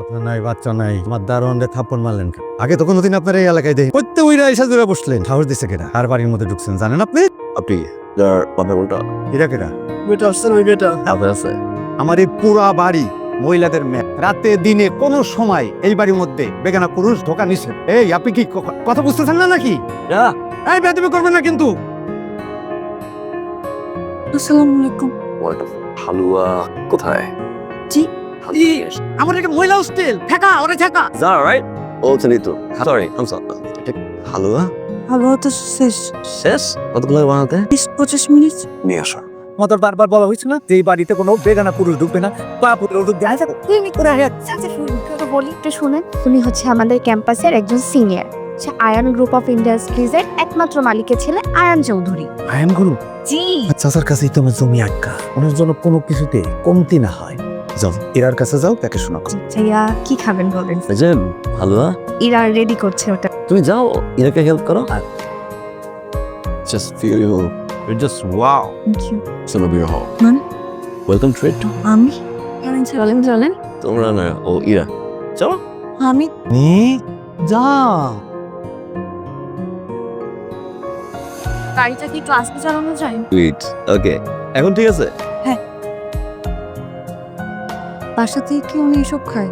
আপনার নাই বাচ্চা নাই, আমার দারোয়ানরে থাপ্পড় মারলেন কেন? আগে তো কোনোদিন আপনার এই এলাকায় দেখি প্রত্যেক উইরা এসে জুড়ে বসলেন। সাহস দিছে কেনা? আর বাড়ির মধ্যে ঢুকছেন জানেন আপনি? আপনি যার কথা কোনটা? এরা কেনা? বেটা আসছে না, বেটা আপনার আছে। আমার এই পুরা বাড়ি মহিলাদের মেয়ে, রাতে দিনে কোনো সময় এই বাড়ির মধ্যে বেগানা পুরুষ ঢোকা নিষেধ। এই আপনি কি কথা বুঝতেছেন না নাকি? এই বেয়াদবি করবেন না কিন্তু। আসসালামু আলাইকুম। হালুয়া কোথায়? জি। আমার একটা মহিলা হোস্টেল, ঠেকা ওরে ঠেকা। Zara, right? ও চিনি তো। Sorry, I'm sorry. হালুয়া হালুয়া তো শেষ। শেষ? কতগুলো বানাতে? 20-25 মিনিট। নিয়ে আসো। মতর বারবার বলা হয়েছে না যে এই বাড়িতে কোনো বেগানা পুরুষ ঢুকবে না, বা পুরুষ ঢুকবে না। তুমি করে তো বলি একটু শুনেন। উনি হচ্ছে আমাদের ক্যাম্পাসের একজন সিনিয়র। সে আয়ান গ্রুপ অফ ইন্ডাস্ট্রিজের একমাত্র মালিকের ছেলে আয়ান চৌধুরী। আয়ান গুরু জি। চাচার কাছেই তোমার জমি আটকা, ওনার জন্য কোনো কিছুতে কমতি না হয়। যাও ইরার কাছে যাও, তাকে শোনাও। ভাইয়া কি খাবেন বলেন? এই যে হালুয়া, ইরা রেডি করছে ওটা। তুমি যাও ইরাকে হেল্প করো। Just feel you're just wow. Thank you. It's gonna be your home. Man. Welcome to it. আমি চলেন চলেন। তোমরা না ও ইরা। চলো। আমি নি যা। গাড়িটা কি ক্লাসে চালানো যায়? সুইট। ওকে। এখন ঠিক আছে? বাসাতে কি উনি এসব খায়?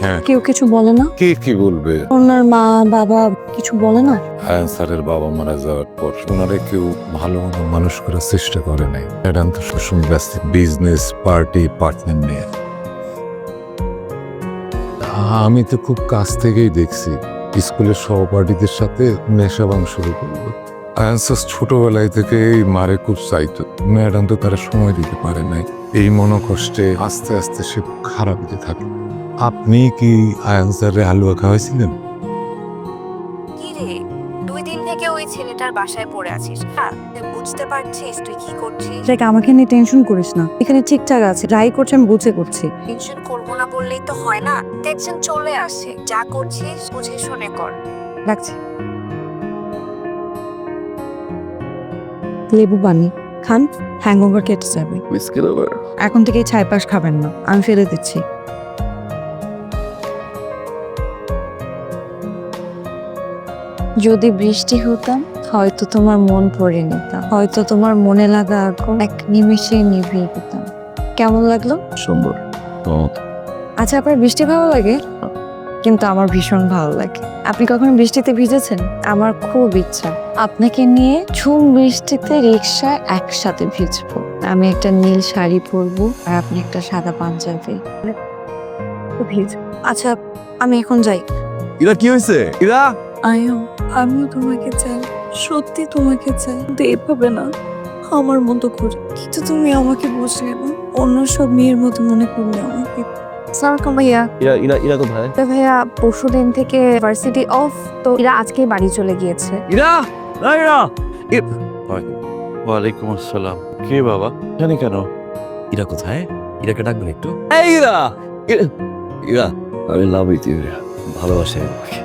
হ্যাঁ। কেউ কিছু বলে না? কে কি বলবে? ওনার মা বাবা কিছু বলে না? হ্যাঁ, স্যারের বাবা মারা যাওয়ার পর ওনারে কেউ ভালো মতো মানুষ করার চেষ্টা করে নাই। ম্যাডাম তো সবসময় ব্যস্ত বিজনেস পার্টি পার্টনার নিয়ে। আমি তো খুব কাছ থেকেই দেখছি স্কুলের সহপাঠীদের সাথে নেশাবাং শুরু করলো। আয়ান্সাস ছোটবেলায় থেকে এই মারে খুব চাইতো। ম্যাডাম তো তারা সময় দিতে পারে নাই। এই মনোকষ্টে আস্তে আস্তে সে খারাপ হতে থাকলো। আপনি কি আয়ান্সারে হালুয়া খাওয়াইছিলেন? কি রে, 2 দিন থেকে ওই ছেলেটার বাসায় পড়ে আছিস। বুঝতে পারছিস তুই কি করছিস? দেখ, আমাকে নিয়ে টেনশন করিস না। এখানে ঠিকঠাক আছে, যাই করছে আমি বুঝে করছি। টেনশন করবো না বললেই তো হয় না। টেনশন চলে আসে। যা করছিস বুঝে শুনে কর। রাখছি। লেবু পানি খান, হ্যাংওভার কেটে যাবে। Biscuit over. এখন থেকেই ছাই পাশ খাবেন না, আমি ফেলে দিচ্ছি। যদি বৃষ্টি হতাম হয়তো তোমার মন পড়ে নিতাম, হয়তো তোমার মনে লাগা আগুন এক নিমেষে নিভিয়ে দিতাম। কেমন লাগলো? সুন্দর। তো আচ্ছা, আপনার বৃষ্টি ভালো লাগে? কিন্তু আমার ভীষণ ভালো লাগে। আপনি কখনো বৃষ্টিতে ভিজেছেন? আমার খুব ইচ্ছা আপনাকে নিয়ে ঝুম বৃষ্টিতে রিক্সা একসাথে ভিজবো। আমি একটা নীল শাড়ি পরবো আর আপনি একটা সাদা পাঞ্জাবি। আচ্ছা, আমি এখন যাই। ইরা কি হয়েছে? ইরা আয়ো, আমিও তোমাকে চাই, সত্যি তোমাকে চাই, কিন্তু এভাবে না, আমার মতো করে। কিন্তু তুমি আমাকে বুঝলে না, অন্য সব মেয়ের মতো মনে করলে আমাকে। আসসালামু ভাইয়া। ইরা ইরা ইরা কোথায়? তো ভাইয়া পরশুদিন থেকে ভার্সিটি অফ, তো ইরা আজকেই বাড়ি চলে গিয়েছে। ইরা ইরা ওয়ালাইকুম আসসালাম। কে বাবা? জানি কেন? ইরা কোথায়? ইরাকে ডাকবেন একটু। এই ইরা ইরা আমি লাভ ইউ ইরা, ভালোবাসি তোমাকে,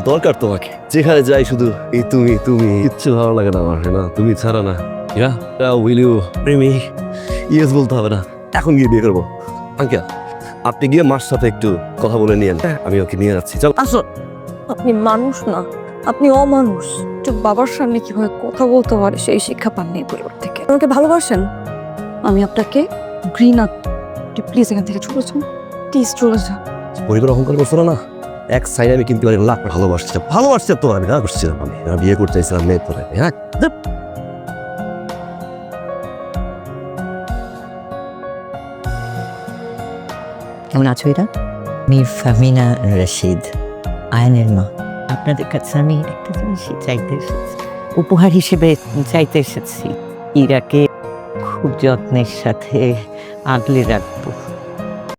দরকার তোমাকে। যেখানে যাই শুধু এই তুমি তুমি, কিচ্ছু ভালো লাগে না আমার না, তুমি ছাড়া না। ইরা উইল ইউ প্রেমি? ইয়েস বলতে হবে না, এখন গিয়ে বিয়ে করবো। আঙ্কেল আপনি গিয়ে মার সাথে একটু কথা বলে নিয়েন, আমি ওকে নিয়ে যাচ্ছি। চল আসো। আপনি মানুষ না, আপনি অমানুষ। তো বাবার সামনে কিভাবে কথা বলতে পারে সেই শিক্ষা পাননি পরিবার থেকে। আমাকে ভালোবাসেন, আমি আপনাকে ঘৃণা। প্লিজ এখান থেকে চলে যান, প্লিজ চলে যান। পরিবার অহংকার করছো না, এক সাইডে আমি কিন্তু লাখ ভালোবাসছি ভালোবাসছি তো আমি না করছিলাম, আমি বিয়ে করতে চাইছিলাম মেয়ে তোরে। হ্যাঁ কেমন আছো? এরা আমি ফাহমিনা রশিদ, আয়নের মা। আপনাদের কাছে আমি একটা জিনিসই চাইতে এসেছি, উপহার হিসেবে চাইতে এসেছি। ইরাকে খুব যত্নের সাথে আগলে রাখবো।